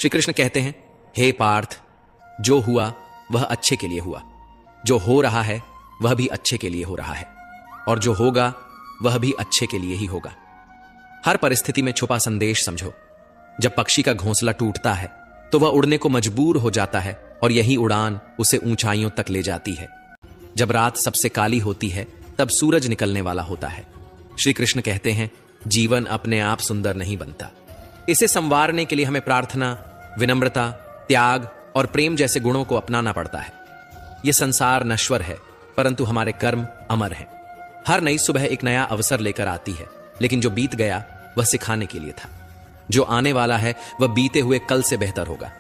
श्री कृष्ण कहते हैं, हे पार्थ, जो हुआ वह अच्छे के लिए हुआ, जो हो रहा है वह भी अच्छे के लिए हो रहा है, और जो होगा वह भी अच्छे के लिए ही होगा। हर परिस्थिति में छुपा संदेश समझो। जब पक्षी का घोंसला टूटता है तो वह उड़ने को मजबूर हो जाता है, और यही उड़ान उसे ऊंचाइयों तक ले जाती है। जब रात सबसे काली होती है तब सूरज निकलने वाला होता है। श्री कृष्ण कहते हैं, जीवन अपने आप सुंदर नहीं बनता, इसे संवारने के लिए हमें प्रार्थना, विनम्रता, त्याग और प्रेम जैसे गुणों को अपनाना पड़ता है। यह संसार नश्वर है, परंतु हमारे कर्म अमर हैं। हर नई सुबह एक नया अवसर लेकर आती है, लेकिन जो बीत गया वह सिखाने के लिए था। जो आने वाला है वह बीते हुए कल से बेहतर होगा।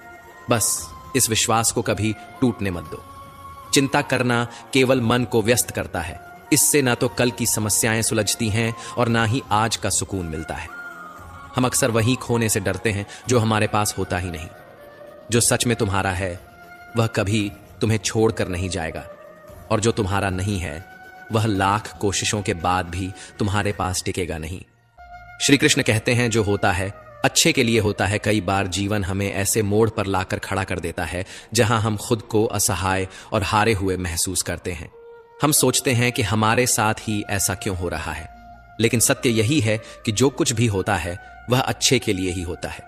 बस इस विश्वास को कभी टूटने मत दो। चिंता करना केवल मन को व्यस्त करता है। इससे ना तो कल की समस्याएं सुलझती हैं और ना ही आज का सुकून मिलता है। हम अक्सर वही खोने से डरते हैं जो हमारे पास होता ही नहीं। जो सच में तुम्हारा है वह कभी तुम्हें छोड़कर नहीं जाएगा, और जो तुम्हारा नहीं है वह लाख कोशिशों के बाद भी तुम्हारे पास टिकेगा नहीं। श्री कृष्ण कहते हैं, जो होता है अच्छे के लिए होता है। कई बार जीवन हमें ऐसे मोड़ पर लाकर खड़ा कर देता है जहां हम खुद को असहाय और हारे हुए महसूस करते हैं। हम सोचते हैं कि हमारे साथ ही ऐसा क्यों हो रहा है, लेकिन सत्य यही है कि जो कुछ भी होता है वह अच्छे के लिए ही होता है।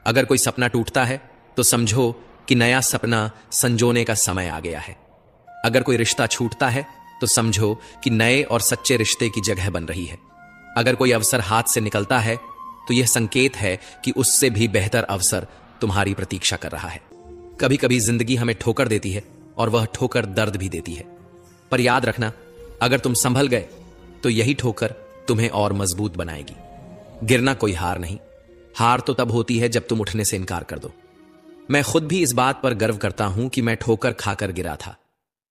अगर कोई सपना टूटता है तो समझो कि नया सपना संजोने का समय आ गया है। अगर कोई रिश्ता छूटता है तो समझो कि नए और सच्चे रिश्ते की जगह बन रही है। अगर कोई अवसर हाथ से निकलता है तो यह संकेत है कि उससे भी बेहतर अवसर तुम्हारी प्रतीक्षा कर रहा है। कभी कभी जिंदगी हमें ठोकर देती है और वह ठोकर दर्द भी देती है, पर याद रखना, अगर तुम संभल गए तो यही ठोकर तुम्हें और मजबूत बनाएगी। गिरना कोई हार नहीं, हार तो तब होती है जब तुम उठने से इनकार कर दो। मैं खुद भी इस बात पर गर्व करता हूं कि मैं ठोकर खाकर गिरा था,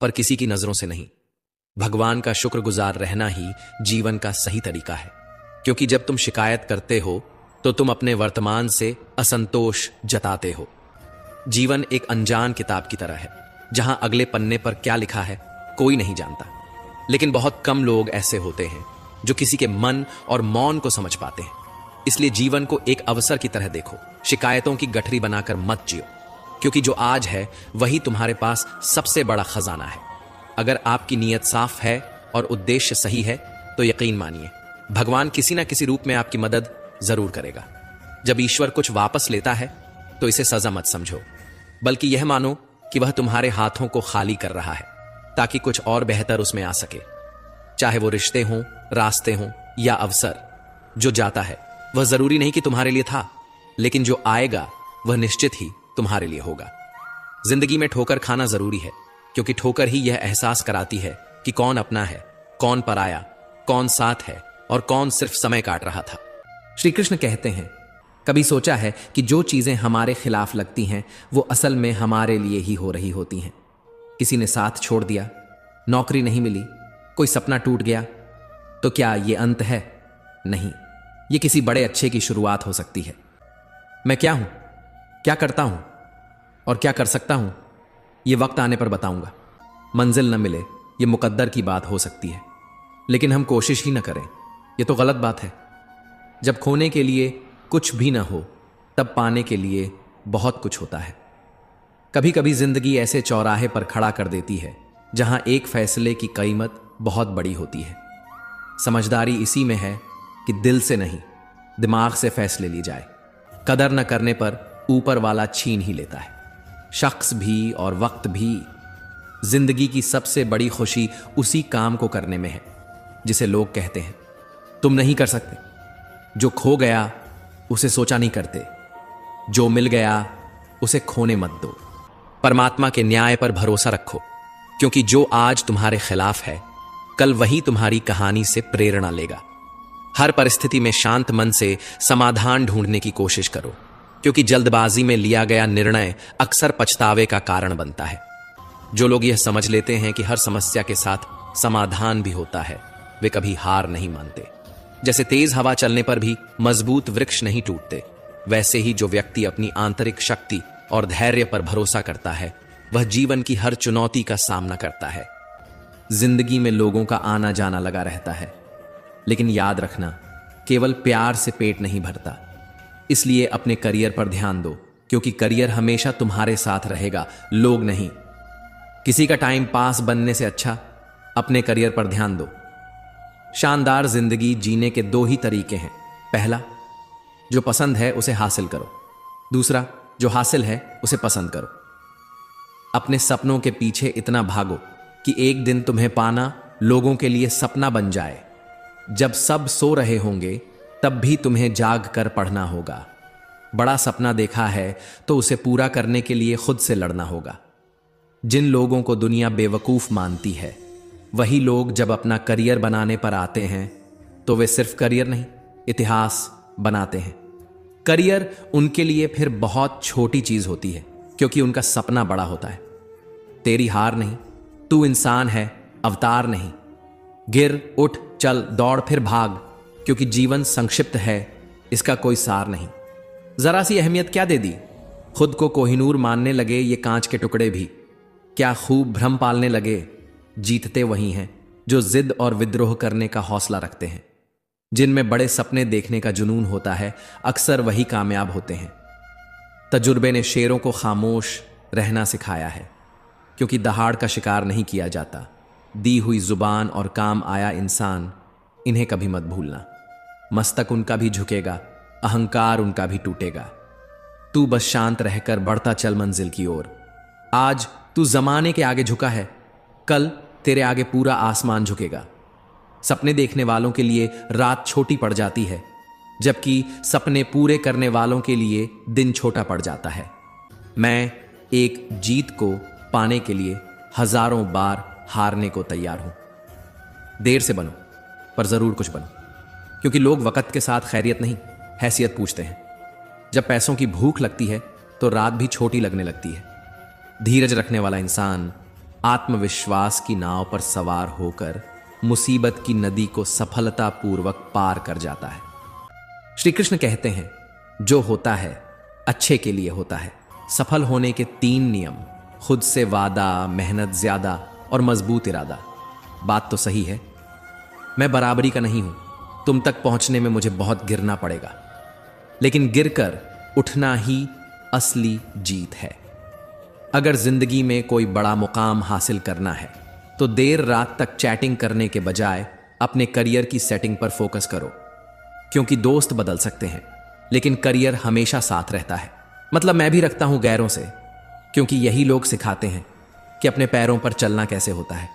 पर किसी की नजरों से नहीं। भगवान का शुक्रगुजार रहना ही जीवन का सही तरीका है, क्योंकि जब तुम शिकायत करते हो तो तुम अपने वर्तमान से असंतोष जताते हो। जीवन एक अनजान किताब की तरह है, जहां अगले पन्ने पर क्या लिखा है कोई नहीं जानता, लेकिन बहुत कम लोग ऐसे होते हैं जो किसी के मन और मौन को समझ पाते हैं। इसलिए जीवन को एक अवसर की तरह देखो, शिकायतों की गठरी बनाकर मत जियो, क्योंकि जो आज है वही तुम्हारे पास सबसे बड़ा खजाना है। अगर आपकी नीयत साफ है और उद्देश्य सही है तो यकीन मानिए, भगवान किसी ना किसी रूप में आपकी मदद जरूर करेगा। जब ईश्वर कुछ वापस लेता है तो इसे सजा मत समझो, बल्कि यह मानो कि वह तुम्हारे हाथों को खाली कर रहा है ताकि कुछ और बेहतर उसमें आ सके। चाहे वो रिश्ते हों, रास्ते हों या अवसर, जो जाता है वह जरूरी नहीं कि तुम्हारे लिए था, लेकिन जो आएगा वह निश्चित ही तुम्हारे लिए होगा। जिंदगी में ठोकर खाना जरूरी है, क्योंकि ठोकर ही यह एहसास कराती है कि कौन अपना है, कौन पराया, कौन साथ है और कौन सिर्फ समय काट रहा था। श्री कृष्ण कहते हैं, कभी सोचा है कि जो चीजें हमारे खिलाफ लगती हैं वो असल में हमारे लिए ही हो रही होती हैं। किसी ने साथ छोड़ दिया, नौकरी नहीं मिली, कोई सपना टूट गया, तो क्या ये अंत है? नहीं, ये किसी बड़े अच्छे की शुरुआत हो सकती है। मैं क्या हूं, क्या करता हूं और क्या कर सकता हूं, ये वक्त आने पर बताऊंगा। मंजिल न मिले ये मुकद्दर की बात हो सकती है, लेकिन हम कोशिश ही न करें ये तो गलत बात है। जब खोने के लिए कुछ भी ना हो तब पाने के लिए बहुत कुछ होता है। कभी कभी जिंदगी ऐसे चौराहे पर खड़ा कर देती है जहां एक फैसले की कीमत बहुत बड़ी होती है। समझदारी इसी में है कि दिल से नहीं, दिमाग से फैसले लिए जाए। कदर न करने पर ऊपर वाला छीन ही लेता है, शख्स भी और वक्त भी। जिंदगी की सबसे बड़ी खुशी उसी काम को करने में है जिसे लोग कहते हैं तुम नहीं कर सकते। जो खो गया उसे सोचा नहीं करते, जो मिल गया उसे खोने मत दो। परमात्मा के न्याय पर भरोसा रखो, क्योंकि जो आज तुम्हारे खिलाफ है कल वही तुम्हारी कहानी से प्रेरणा लेगा। हर परिस्थिति में शांत मन से समाधान ढूंढने की कोशिश करो, क्योंकि जल्दबाजी में लिया गया निर्णय अक्सर पछतावे का कारण बनता है। जो लोग यह समझ लेते हैं कि हर समस्या के साथ समाधान भी होता है, वे कभी हार नहीं मानते। जैसे तेज हवा चलने पर भी मजबूत वृक्ष नहीं टूटते, वैसे ही जो व्यक्ति अपनी आंतरिक शक्ति और धैर्य पर भरोसा करता है वह जीवन की हर चुनौती का सामना करता है। जिंदगी में लोगों का आना जाना लगा रहता है, लेकिन याद रखना, केवल प्यार से पेट नहीं भरता। इसलिए अपने करियर पर ध्यान दो, क्योंकि करियर हमेशा तुम्हारे साथ रहेगा, लोग नहीं। किसी का टाइम पास बनने से अच्छा अपने करियर पर ध्यान दो। शानदार जिंदगी जीने के दो ही तरीके हैं। पहला, जो पसंद है उसे हासिल करो। दूसरा, जो हासिल है उसे पसंद करो। अपने सपनों के पीछे इतना भागो कि एक दिन तुम्हें पाना लोगों के लिए सपना बन जाए। जब सब सो रहे होंगे तब भी तुम्हें जाग कर पढ़ना होगा। बड़ा सपना देखा है तो उसे पूरा करने के लिए खुद से लड़ना होगा। जिन लोगों को दुनिया बेवकूफ मानती है, वही लोग जब अपना करियर बनाने पर आते हैं तो वे सिर्फ करियर नहीं, इतिहास बनाते हैं। करियर उनके लिए फिर बहुत छोटी चीज होती है, क्योंकि उनका सपना बड़ा होता है। तेरी हार नहीं, तू इंसान है, अवतार नहीं। गिर, उठ, चल, दौड़, फिर भाग, क्योंकि जीवन संक्षिप्त है, इसका कोई सार नहीं। जरा सी अहमियत क्या दे दी, खुद को कोहिनूर मानने लगे ये कांच के टुकड़े भी। क्या खूब भ्रम पालने लगे, जीतते वही हैं जो जिद और विद्रोह करने का हौसला रखते हैं। जिनमें बड़े सपने देखने का जुनून होता है, अक्सर वही कामयाब होते हैं। तजुर्बे ने शेरों को खामोश रहना सिखाया है, क्योंकि दहाड़ का शिकार नहीं किया जाता। दी हुई जुबान और काम आया इंसान, इन्हें कभी मत भूलना। मस्तक उनका भी झुकेगा, अहंकार उनका भी टूटेगा। तू बस शांत रहकर बढ़ता चल मंजिल की ओर। आज तू जमाने के आगे झुका है, कल तेरे आगे पूरा आसमान झुकेगा। सपने देखने वालों के लिए रात छोटी पड़ जाती है, जबकि सपने पूरे करने वालों के लिए दिन छोटा पड़ जाता है। मैं एक जीत को पाने के लिए हजारों बार हारने को तैयार हूं। देर से बनो, पर जरूर कुछ बनो, क्योंकि लोग वक्त के साथ खैरियत नहीं, हैसियत पूछते हैं। जब पैसों की भूख लगती है तो रात भी छोटी लगने लगती है। धीरज रखने वाला इंसान आत्मविश्वास की नाव पर सवार होकर मुसीबत की नदी को सफलतापूर्वक पार कर जाता है। श्री कृष्ण कहते हैं, जो होता है अच्छे के लिए होता है। सफल होने के 3 नियम: खुद से वादा, मेहनत ज्यादा और मजबूत इरादा। बात तो सही है, मैं बराबरी का नहीं हूं। तुम तक पहुंचने में मुझे बहुत गिरना पड़ेगा, लेकिन गिरकर उठना ही असली जीत है। अगर जिंदगी में कोई बड़ा मुकाम हासिल करना है तो देर रात तक चैटिंग करने के बजाय अपने करियर की सेटिंग पर फोकस करो, क्योंकि दोस्त बदल सकते हैं लेकिन करियर हमेशा साथ रहता है। मतलब मैं भी रखता हूं गैरों से, क्योंकि यही लोग सिखाते हैं कि अपने पैरों पर चलना कैसे होता है।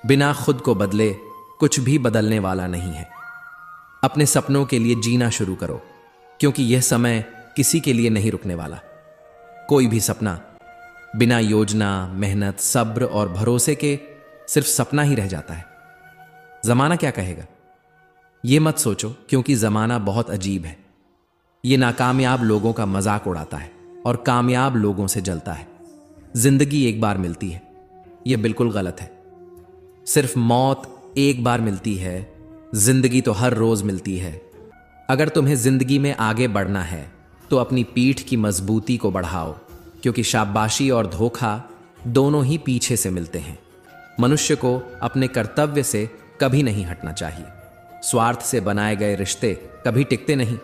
बिना खुद को बदले कुछ भी बदलने वाला नहीं है। अपने सपनों के लिए जीना शुरू करो, क्योंकि यह समय किसी के लिए नहीं रुकने वाला। कोई भी सपना बिना योजना, मेहनत, सब्र और भरोसे के सिर्फ सपना ही रह जाता है। जमाना क्या कहेगा यह मत सोचो, क्योंकि जमाना बहुत अजीब है। यह नाकामयाब लोगों का मजाक उड़ाता है और कामयाब लोगों से जलता है। जिंदगी एक बार मिलती है, यह बिल्कुल गलत है। सिर्फ मौत एक बार मिलती है, जिंदगी तो हर रोज मिलती है। अगर तुम्हें जिंदगी में आगे बढ़ना है तो अपनी पीठ की मजबूती को बढ़ाओ, क्योंकि शाबाशी और धोखा दोनों ही पीछे से मिलते हैं। मनुष्य को अपने कर्तव्य से कभी नहीं हटना चाहिए। स्वार्थ से बनाए गए रिश्ते कभी टिकते नहीं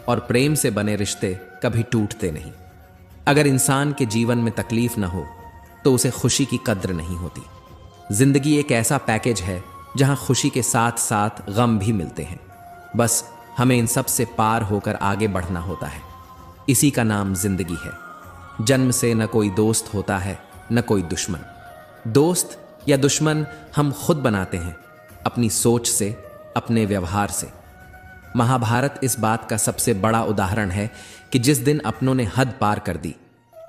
और प्रेम से बने रिश्ते कभी टूटते नहीं। अगर इंसान के जीवन में तकलीफ न हो तो उसे खुशी की कद्र नहीं होती। जिंदगी एक ऐसा पैकेज है जहां खुशी के साथ साथ गम भी मिलते हैं। बस हमें इन सब से पार होकर आगे बढ़ना होता है। इसी का नाम जिंदगी है। जन्म से न कोई दोस्त होता है, न कोई दुश्मन। दोस्त या दुश्मन हम खुद बनाते हैं, अपनी सोच से, अपने व्यवहार से। महाभारत इस बात का सबसे बड़ा उदाहरण है कि जिस दिन अपनों ने हद पार कर दी,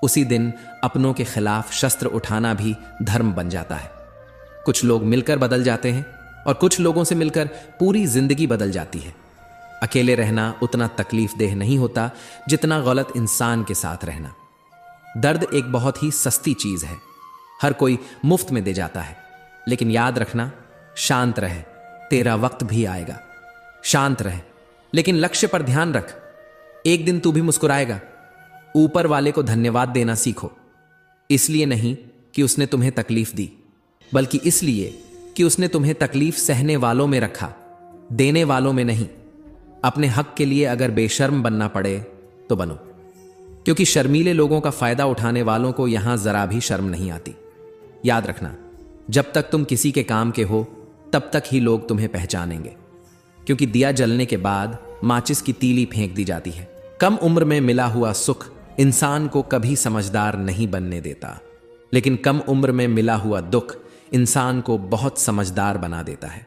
उसी दिन अपनों के खिलाफ शस्त्र उठाना भी धर्म बन जाता है। कुछ लोग मिलकर बदल जाते हैं और कुछ लोगों से मिलकर पूरी जिंदगी बदल जाती है। अकेले रहना उतना तकलीफ देह नहीं होता जितना गलत इंसान के साथ रहना। दर्द एक बहुत ही सस्ती चीज है, हर कोई मुफ्त में दे जाता है। लेकिन याद रखना, शांत रहे, तेरा वक्त भी आएगा। शांत रहे, लेकिन लक्ष्य पर ध्यान रख। एक दिन तू भी मुस्कुराएगा। ऊपर वाले को धन्यवाद देना सीखो, इसलिए नहीं कि उसने तुम्हें तकलीफ दी, बल्कि इसलिए कि उसने तुम्हें तकलीफ सहने वालों में रखा, देने वालों में नहीं। अपने हक के लिए अगर बेशर्म बनना पड़े तो बनो। क्योंकि शर्मीले लोगों का फायदा उठाने वालों को यहां जरा भी शर्म नहीं आती। याद रखना, जब तक तुम किसी के काम के हो तब तक ही लोग तुम्हें पहचानेंगे, क्योंकि दिया जलने के बाद माचिस की तीली फेंक दी जाती है। कम उम्र में मिला हुआ सुख इंसान को कभी समझदार नहीं बनने देता, लेकिन कम उम्र में मिला हुआ दुख इंसान को बहुत समझदार बना देता है।